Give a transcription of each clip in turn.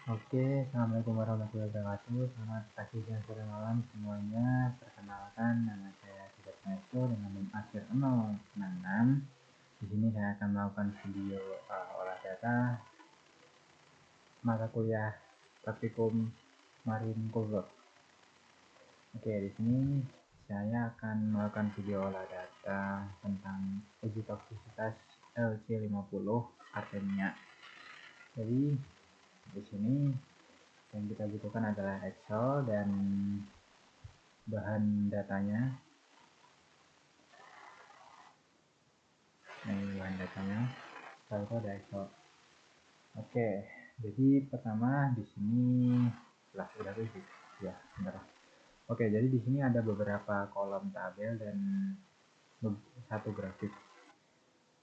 Oke, assalamualaikum warahmatullahi wabarakatuh. Selamat pagi, siang, sore, malam semuanya. Perkenalkan, nama saya Sidat Maestro dengan NIM akhir 066. Di sini saya akan melakukan video olah data mata kuliah praktikum Marine Cover. Oke, di sini saya akan melakukan video olah data tentang uji toksisitas LC50 artemia. Jadi di sini yang kita butuhkan adalah Excel dan bahan datanya. Ini bahan datanya. Setelah itu ada Excel. Oke, jadi pertama di sini udah sih. Ya, bentar. Oke, jadi di sini ada beberapa kolom tabel dan satu grafik.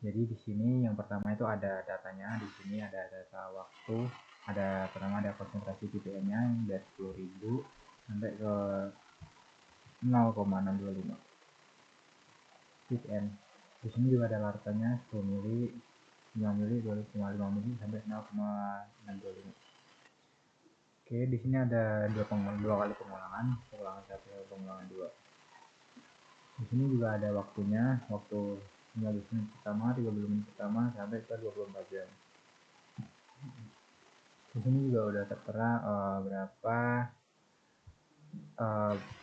Jadi di sini yang pertama itu ada datanya. Di sini ada data waktu. Pertama ada konsentrasi ppm-nya dari 10.000 sampai ke 0,625 ppm. Di sini juga ada larvanya 10 mili, 5 mili, 2,5 mili sampai 0,625. Oke, di sini ada dua kali pengulangan 1 dan pengulangan 2. Di sini juga ada waktunya, waktu 15 menit pertama, 30 menit pertama sampai ke 24 jam. Di sini juga udah tertera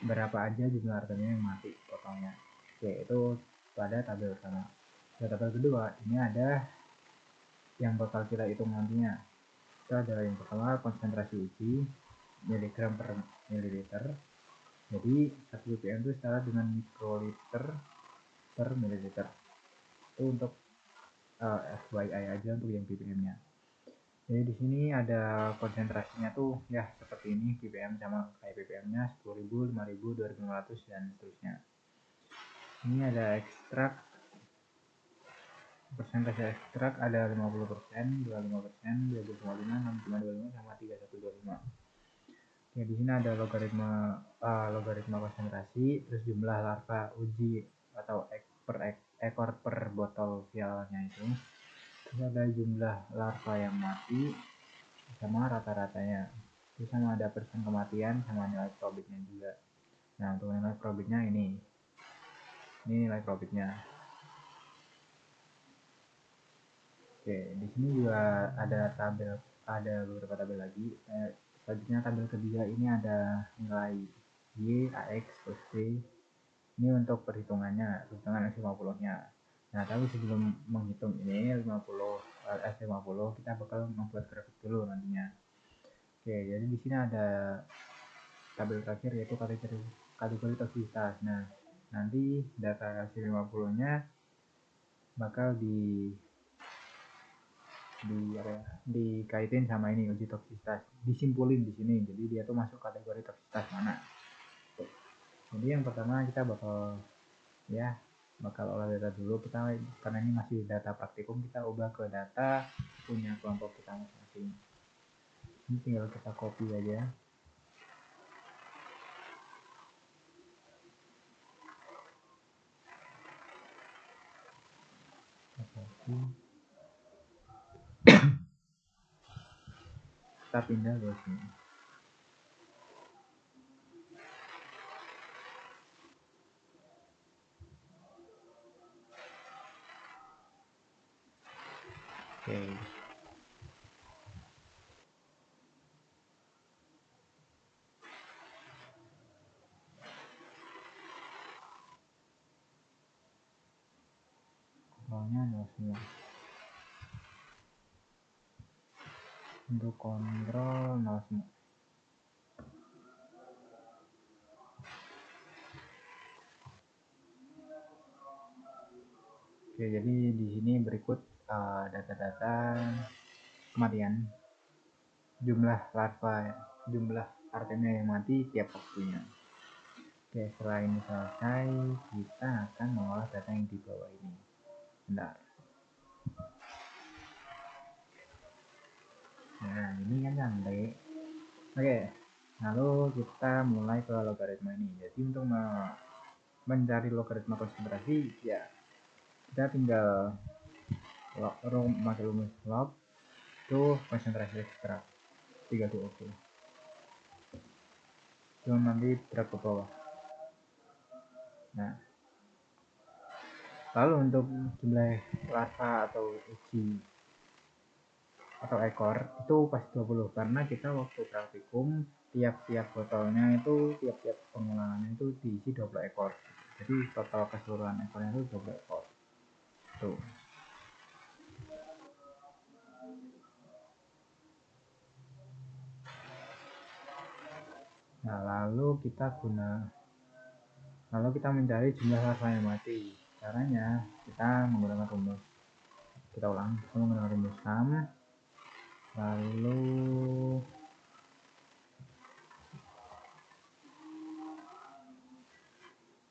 berapa aja jumlah artemia yang mati potongnya. Oke, itu pada tabel pertama. Pada tabel kedua, ini ada yang bakal kita hitung nantinya. Itu ada yang pertama konsentrasi uji miligram per mililiter. Jadi 1 ppm itu setara dengan mikroliter per mililiter. Itu untuk FYI aja untuk yang ppm-nya. Jadi di sini ada konsentrasinya tuh ya seperti ini, ppm sama kayak ppm-nya 10.000, 5.000, 2.500 dan seterusnya. Ini ada ekstrak. Persentase ekstrak ada 50%, 25%, 20,5, 6,25 sama 3125. Oke, di sini ada logaritma konsentrasi, terus jumlah larva uji atau ekor per botol vialnya itu. Terus ada jumlah larva yang mati sama rata-ratanya. Terus sama ada persen kematian sama nilai probitnya juga. Nah, untuk nilai probitnya ini nilai probitnya. Oke, di sini juga ada beberapa tabel lagi. Selanjutnya tabel ketiga ini ada nilai Y, AX, plus B. Ini untuk perhitungan S50-nya. Nah, tapi sebelum menghitung ini S50, kita bakal membuat grafik dulu nantinya. Oke, jadi di sini ada tabel terakhir yaitu kategori toksisitas. Nah, nanti data S50-nya bakal dikaitin sama ini uji toksisitas, disimpulin di sini. Jadi dia tuh masuk kategori toksisitas mana. Jadi yang pertama kita bakal olah data dulu kita, karena ini masih data praktikum, kita ubah ke data punya kelompok kita masing-masing. Ini tinggal kita copy aja. Kita pindah ke sini. Oke. Kontrolnya 0 semua. Untuk kontrol 0 semua. Oke, jadi di sini berikut data-data kematian, jumlah larva, jumlah artemia yang mati tiap waktunya. Oke, setelah ini selesai, kita akan mengolah data yang di bawah ini. Bentar. Nah, ini kan cantik. Oke, lalu kita mulai ke logaritma ini. Jadi untuk mencari logaritma konsentrasi, ya kita tinggal pakai rumus log itu konsentrasi ekstrak. 32 oke. Cuma nanti drag ke bawah. Nah, lalu untuk jumlah larva atau uji atau ekor itu pas 20 karena kita waktu praktikum tiap-tiap botolnya itu tiap-tiap pengulangannya itu diisi 20 ekor. Jadi total keseluruhan ekornya itu 20 ekor. Tuh. Nah, lalu kita mencari jumlah larva yang mati. Caranya kita menggunakan rumus. Kita ulang, kita menggunakan rumus SAM. Lalu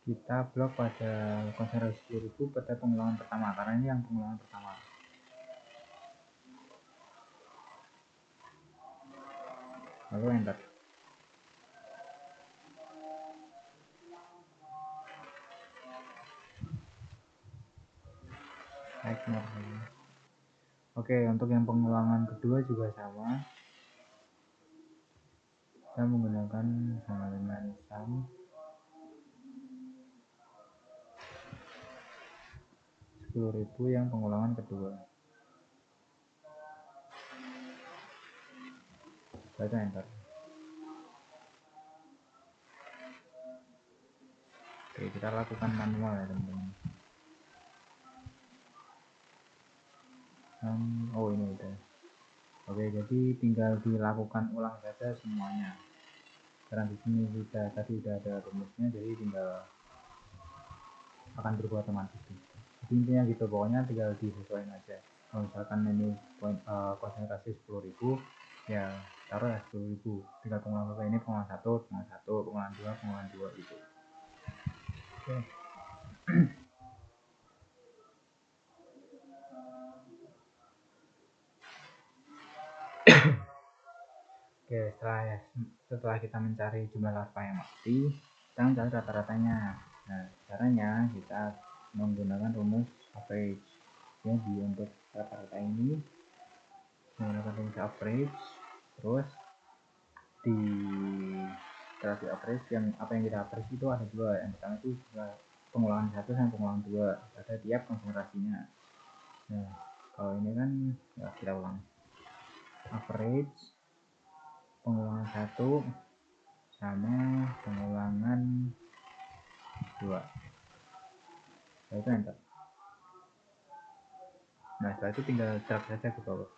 kita blok pada konsentrasi 10.000 pada pengulangan pertama karena ini yang pengulangan pertama. Lalu enter. Oke, untuk yang pengulangan kedua juga sama. Kita menggunakan sama dengan SAM. Rp10.000 yang pengulangan kedua. Baca enter. Oke, kita lakukan manual ya teman-teman. Oh ini udah. Oke, jadi tinggal dilakukan ulang saja semuanya. Karena di sini tadi udah ada rumusnya, jadi tinggal akan berubah otomatis. Jadi intinya gitu, pokoknya tinggal disesuaikan aja. Kalau misalkan ini konsentrasi 10.000, ya taruh ya 10.000. Tinggal pengulangan berapa ini, pengulangan 1, pengulangan 2, pengulangan 2 gitu. Oke. Oke, setelah kita mencari jumlah larva yang mati, kita mencari rata-ratanya. Nah, caranya kita menggunakan rumus average. Jadi untuk rata-rata ini menggunakan rumus average, terus di average yang kita average itu ada dua. Yang pertama itu pengulangan 1 sama pengulangan 2 pada tiap konsentrasinya. Nah, kalau ini kan ya kita ulang. Average pengulangan 1 sama pengulangan 2. Setelah itu enter. Nah, setelah itu tinggal drag saja ke bawah.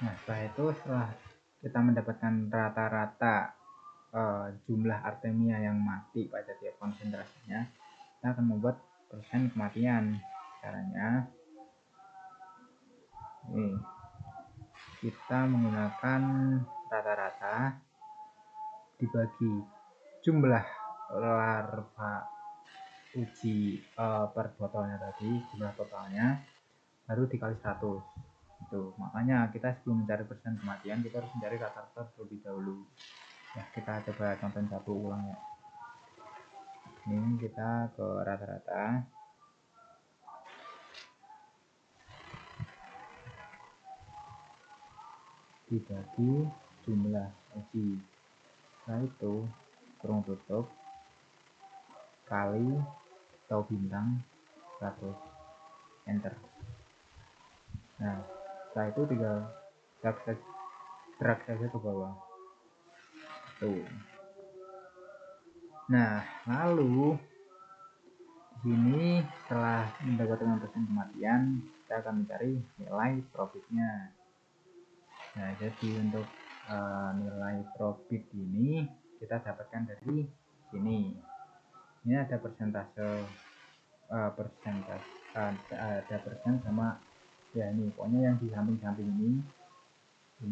Nah, setelah kita mendapatkan rata-rata jumlah artemia yang mati pada tiap konsentrasinya, kita akan membuat persen kematian. Caranya ini, kita menggunakan rata-rata dibagi jumlah larva uji per botolnya tadi, jumlah totalnya, baru dikali 100. Itu makanya kita sebelum mencari persen kematian, kita harus mencari rata-rata terlebih dahulu. Ya, kita coba contoh satu ulang ya. Ini kita ke rata-rata, dibagi jumlah uji, setelah itu kurung tutup kali atau bintang 100, enter. Nah, setelah itu tinggal drag saja ke bawah tuh. Nah, lalu di sini setelah mendapatkan persen kematian, kita akan mencari nilai profitnya. Nah, jadi untuk nilai profit ini kita dapatkan dari sini. Ini ada persentase, ada persen sama ya ini, pokoknya yang di samping-samping ini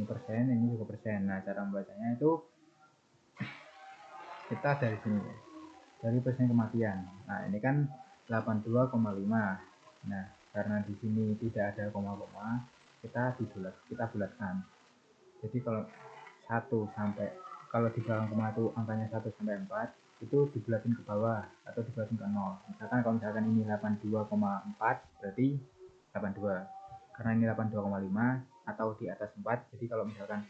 persen, ini juga persen. Nah, cara membacanya itu kita dari sini, dari persen kematian. Nah, ini kan 82,5. Nah, karena di sini tidak ada koma-koma, kita bulatkan. Jadi kalau 1 sampai, kalau di belakang koma itu angkanya 1 sampai 4, itu dibulatin ke bawah atau dibulatin ke 0. Misalkan kalau misalkan ini 82,4 berarti 82, karena ini 82,5 atau di atas 4. Jadi kalau misalkan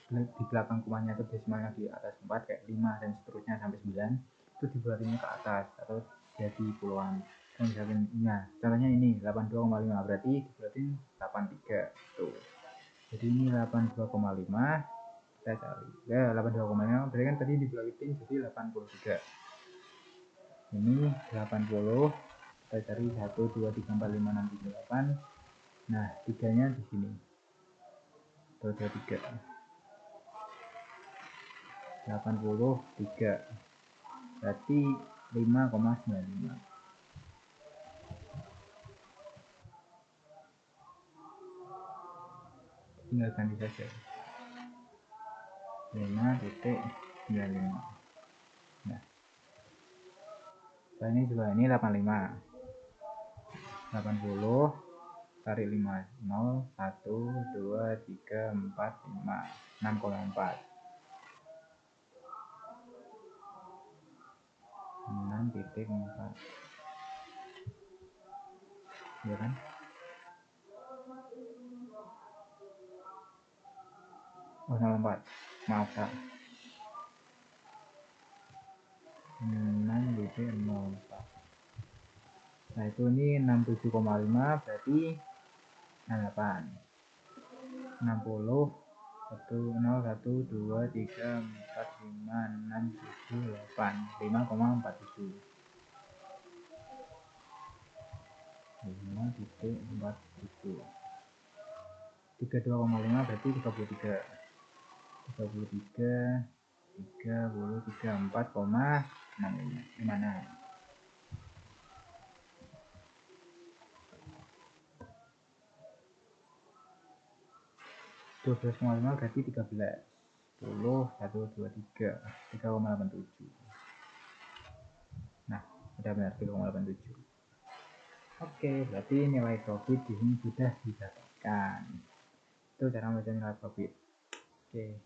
di belakang komanya itu desimalnya di atas 4 kayak 5 dan seterusnya sampai 9, itu dibulatinnya ke atas atau jadi puluhan. Dan misalkan nah, contohnya ini 82,5 berarti dibulatin 83 tuh. Jadi ini 82,5 kita cari ya, 82,5 berarti kan tadi dibulatin jadi 83. Ini 80, kita cari 1 2 3 4 5 6 7 8. Nah, tiganya di sini. 1 2 3. 83. Berarti 5,95. Tinggal ganti saja. 5,95. Nah, ini juga ini 85. 80 tarik 5 0 1 2 3 4 5 6,4 6,4 ya kan. Oh 4, maaf Kak. 6,4. Nah itu ini 67,5 berarti 68. 60 1 0 1 2 3 4 5 6 7 8 5,47. 5,47. 32,5 berarti 33. 33 4,56. 12,5 berarti 13. 10 1 2 3 3,87. Nah, udah benar 3,87. Oke, berarti nilai profit di sini sudah didapatkan. Itu cara membaca nilai profit. Oke.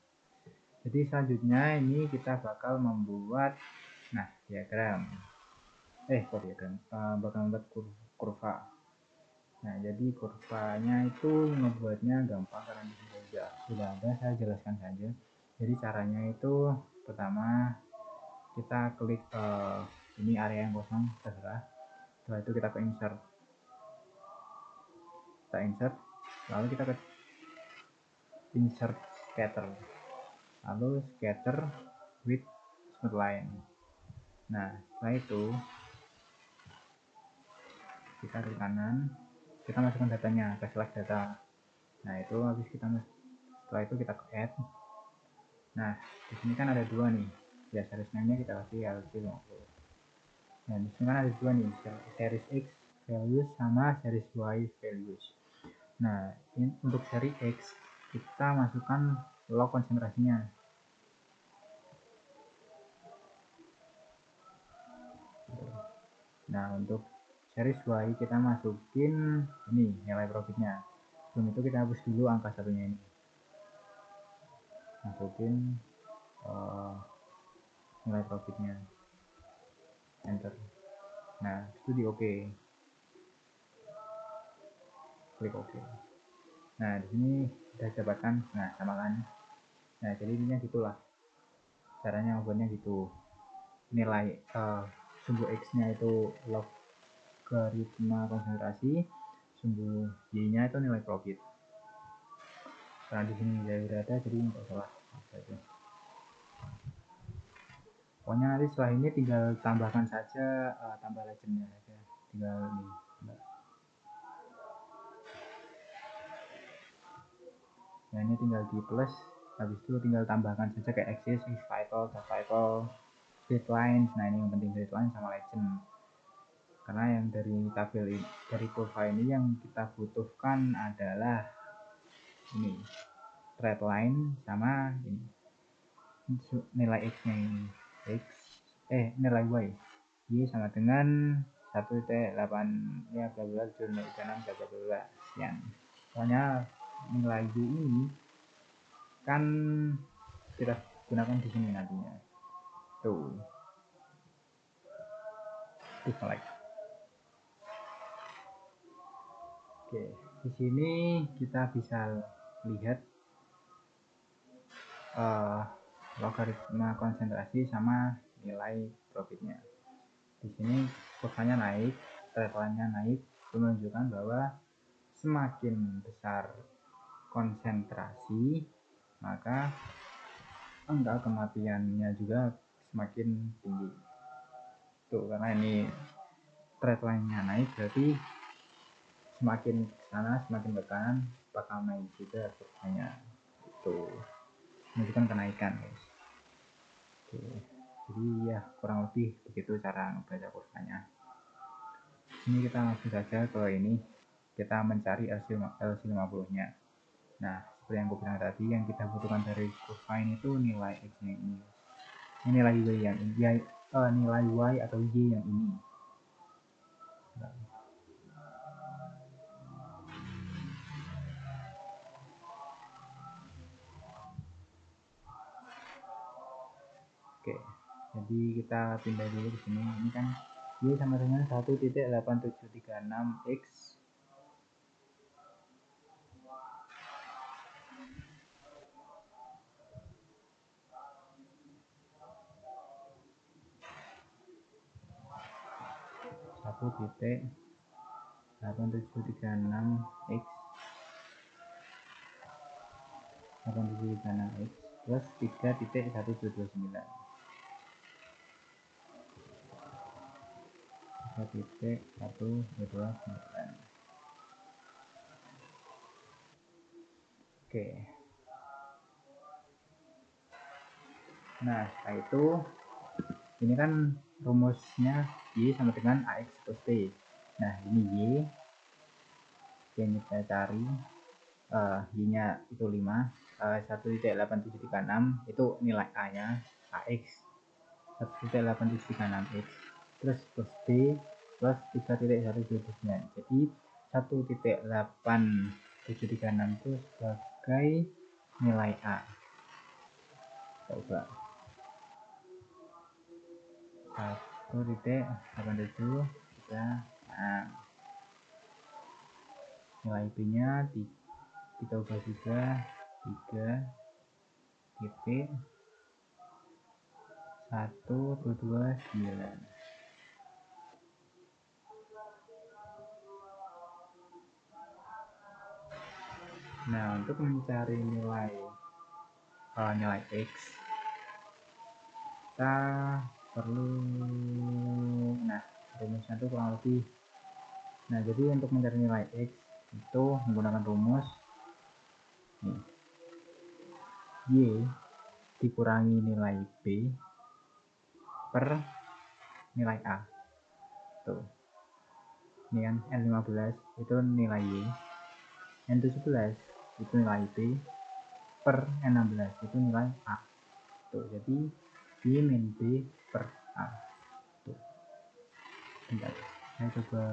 Jadi selanjutnya ini kita bakal membuat diagram. Bakal membuat kurva. Nah, jadi kurvanya itu ngebuatnya gampang karena di sini sudah ada, saya jelaskan saja. Jadi caranya itu pertama kita klik ini area yang kosong, terserah. Setelah itu kita ke insert, lalu kita ke insert scatter, lalu scatter with smooth line. Nah, setelah itu kita klik kanan, kita masukkan datanya ke select data. Nah, itu habis setelah itu kita ke add. Nah, di sini kan ada dua nih. Ya, series name-nya kita kasih LC50. Nah, di sini kan ada dua nih, series X values sama series Y values. Nah, ini untuk seri X kita masukkan log konsentrasinya. Nah, untuk series Y kita masukin ini nilai profitnya. Sebelum itu kita hapus dulu angka satunya ini. Masukin nilai profitnya. Enter. Nah, itu di OK. Klik OK. Nah, di sini kita dapatkan, sama kan. Nah, jadi intinya gitulah. Caranya membuatnya gitu. Nilai sumbu X-nya itu logaritma konsentrasi, sumbu Y-nya itu nilai profit. Karena di sini ya udah ada, jadi nggak salah. Pokoknya nanti setelah ini tinggal tambahkan saja tambah legendnya saja. Tinggal ini. Nah, ini tinggal di plus, habis itu tinggal tambahkan saja kayak axis, vital, straight line. Nah, ini yang penting straight line sama legend. Karena yang dari tabel ini, dari kurva ini yang kita butuhkan adalah ini straight line sama ini nilai x nya ini nilai y sama dengan 1,8 ya bla bla 0,6 bla bla sekian. Soalnya nilai y ini kan kita gunakan di sini nantinya tuh. select. Oke, di sini kita bisa lihat logaritma konsentrasi sama nilai profitnya. Di sini kurvanya naik, trend line-nya naik, menunjukkan bahwa semakin besar konsentrasi, maka angka kematiannya juga semakin tinggi. Tuh, karena ini trend line-nya naik, berarti semakin ke sana, semakin ke kanan, bakal naik juga kurvanya. Itu menunjukkan kenaikan, guys. Oke. Jadi ya kurang lebih begitu cara membaca kurvanya. Ini kita langsung saja ke ini, kita mencari LC50-nya. Nah, seperti yang aku bilang tadi, yang kita butuhkan dari kurva ini tuh nilai X-nya ini. Ini nilai Y yang ini, nilai Y atau Y yang ini. Oke, jadi kita pindah dulu ke sini. Ini kan Y sama dengan 1.8736 X. Satu titik 8736 X 8736 X plus 3.1229 3.129. Oke, nah setelah itu ini kan rumusnya Y sama dengan AX plus T. Nah ini Y yang kita cari, Y nya itu 5, 1.8736 itu nilai A nya, AX 1.8736 X terus plus B plus 3.129. Jadi 1.8736 itu sebagai nilai A. Coba 1.8736, nilai B nya 3,129. Nah, untuk mencari nilai X, kita perlu, nah rumusnya itu kurang lebih. Nah, jadi untuk mencari nilai X itu menggunakan rumus nih, Y dikurangi nilai B per nilai A. Tuh, ini kan N15 itu nilai Y, N17 itu nilai B per N16 itu nilai A. Tuh, jadi Y min B per A. Tuh. Bentar, saya coba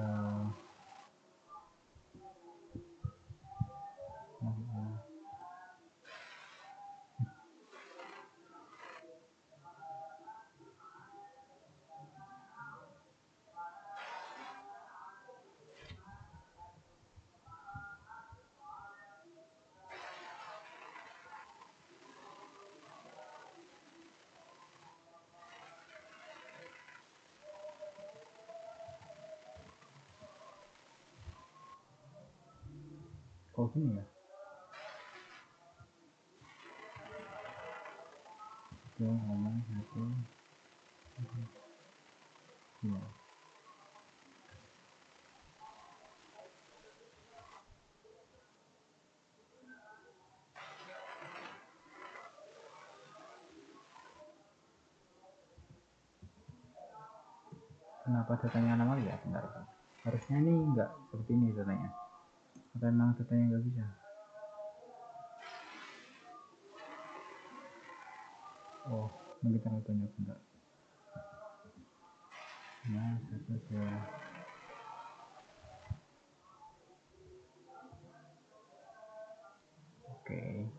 kok gini ya. Oke, ngomong satu ya. Kenapa datanya anomali ya? Bentar, harusnya ini enggak seperti ini datanya, atau memang datanya enggak bisa. Oh, mungkin terlalu banyak. Bentar, nah satu ya. Oke,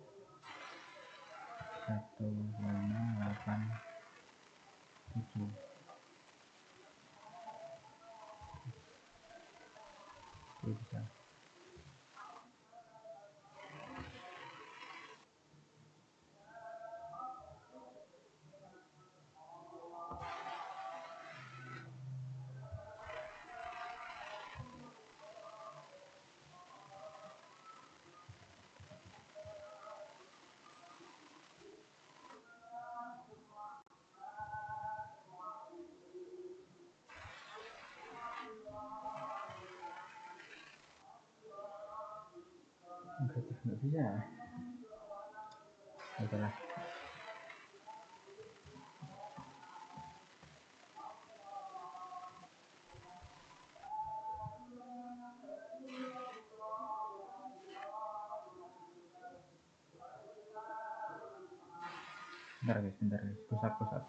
1,8,7. bisa. Negatif nggak bisa. Itulah. Bentar guys, pusat.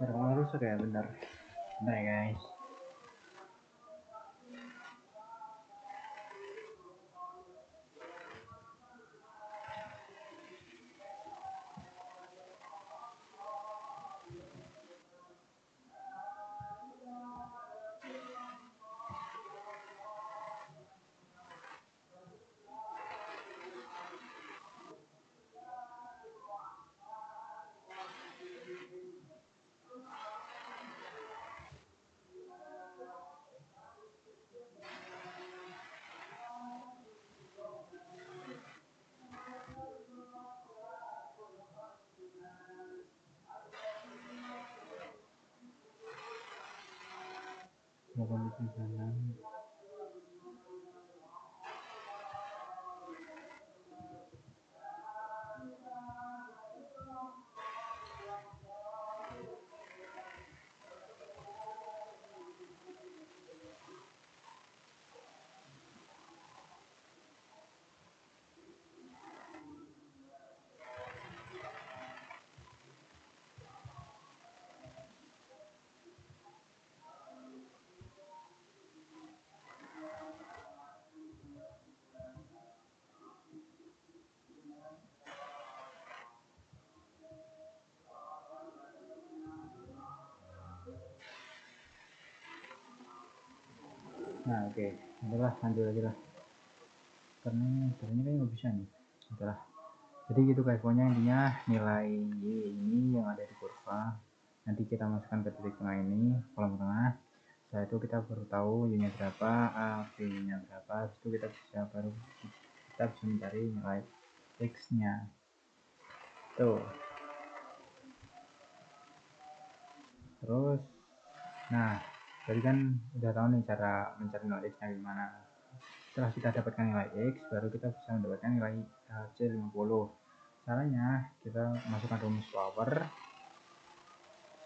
Harus kayak bener ya guys. Bukan di sana. Nah oke, itulah lanjut lagi lah. Karena caranya kan nggak bisa nih. Itulah. Jadi gitu guys, pokoknya intinya nilai Y ini yang ada di kurva nanti kita masukkan ke titik tengah ini, kolom tengah. Setelah itu kita baru tahu Y-nya berapa, A, B-nya berapa. Setelah itu kita bisa mencari nilai X-nya. Tuh. Terus, nah, jadi kan udah tahu nih cara mencari nilai X-nya gimana. Setelah kita dapatkan nilai X, baru kita bisa mendapatkan nilai C50. Caranya, kita masukkan rumus power,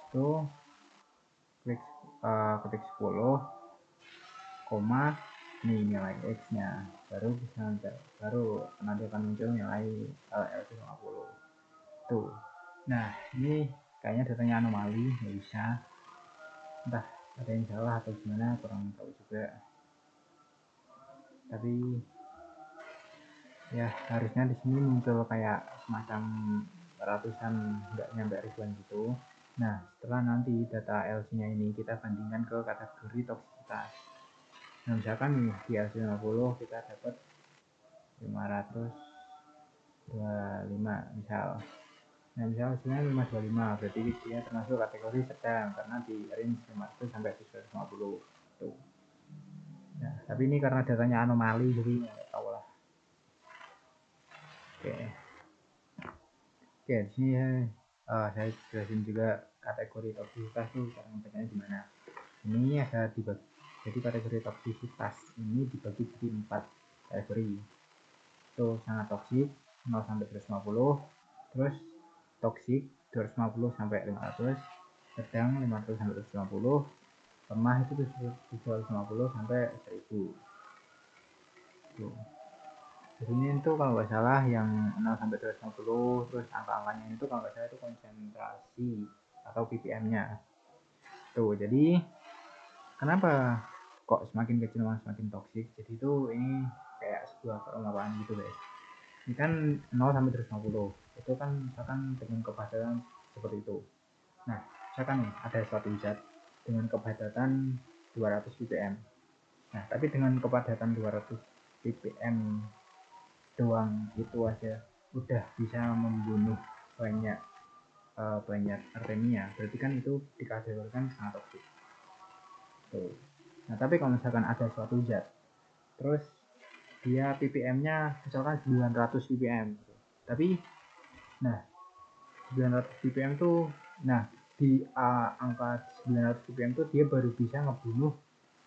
itu klik ketik 10, koma, ini nilai X-nya. Baru nanti akan muncul nilai LC50. Tuh. Nah, ini kayaknya datanya anomali, nggak bisa. Entah ada yang salah atau gimana, kurang tahu juga. Tapi ya harusnya di sini muncul kayak semacam ratusan, nggak nyampe ribuan gitu. Nah, setelah nanti data LC-nya ini kita bandingkan ke kategori toksisitas. Nah, misalkan nih di LC50 kita dapat 525 misal. Nah, misal hasilnya 525, berarti dia termasuk kategori sedang karena di range 500 sampai 750. Tuh. Nah, tapi ini karena datanya anomali jadi nggak tahu lah. Oke, oke di sini saya jelasin juga kategori toksisitas tuh cara membacanya gimana. Ini ada dibagi, jadi kategori toksisitas ini dibagi jadi 4 kategori. Itu sangat toksik 0 sampai 250, terus toksik 250 sampai 500, sedang 500 sampai 250, lemah itu 250 sampai 1000. Tuh. Jadi ini tuh kalau nggak salah yang 0 sampai 250, terus angka-angkanya itu kalau nggak salah itu konsentrasi atau ppm-nya. Tuh, jadi kenapa kok semakin kecil malah semakin toksik? Jadi itu ini kayak sebuah perlombaan gitu guys. Ini kan 0 sampai 250. Itu kan misalkan dengan kepadatan seperti itu. Nah, misalkan nih ada suatu zat dengan kepadatan 200 ppm. Nah, tapi dengan kepadatan 200 ppm doang itu aja udah bisa membunuh banyak banyak artemia. Berarti kan itu dikategorikan sangat toksik. Tuh. Nah, tapi kalau misalkan ada suatu zat, terus dia ppm-nya misalkan 900 ppm. Tapi, nah 900 ppm tuh, nah di angka 900 ppm tuh dia baru bisa ngebunuh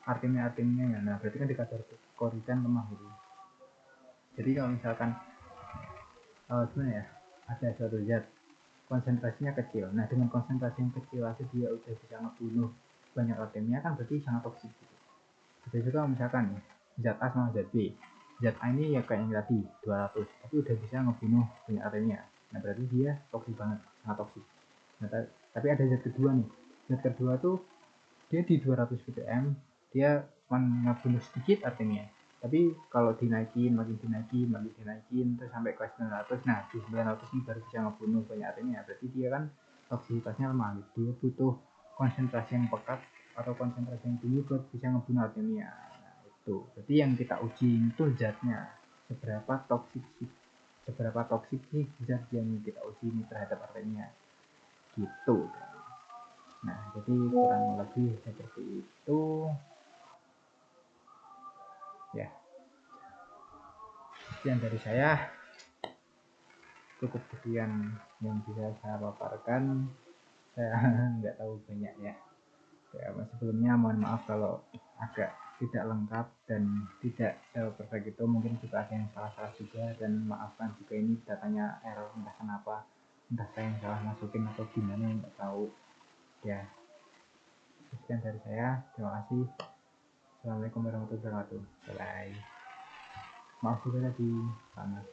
artemia-artemianya. Nah, berarti kan dikategorikan lemah gitu. Jadi kalau misalkan gimana ya, ada suatu zat konsentrasinya kecil. Nah, dengan konsentrasi yang kecil aja dia udah bisa ngebunuh banyak artemia, kan berarti sangat toksik gitu. Bisa juga misalkan zat A sama zat B. Zat A ini ya kayak yang tadi 200, tapi udah bisa ngebunuh banyak artemia. Nah, berarti dia toksik banget, sangat toksik. Nah, tapi ada zat kedua nih. Zat kedua tuh dia di 200 ppm, dia cuma ngebunuh sedikit artemia. Tapi kalau dinaikin, makin dinaikin terus sampai ke 900. Nah, di 900 ini baru bisa ngebunuh banyak artemia. Berarti dia kan toksisitasnya lemah. Dia butuh konsentrasi yang pekat atau konsentrasi yang tinggi buat bisa ngebunuh artemia. Nah, itu. Berarti yang kita uji itu zatnya. Seberapa toksik sih zat yang kita uji ini terhadap artemia. Gitu. Nah, jadi kurang lebih seperti itu. Ya, sekian dari saya. Cukup sekian yang bisa saya paparkan. Saya nggak tahu banyak ya. Sebelumnya mohon maaf kalau agak tidak lengkap dan tidak perfect itu. Mungkin juga ada yang salah-salah juga, dan maafkan juga ini datanya error entah kenapa, entah saya yang salah masukin atau gimana, nggak tahu ya. Sekian dari saya, terima kasih. Assalamualaikum warahmatullahi wabarakatuh. Bye. Maaf juga tadi panas.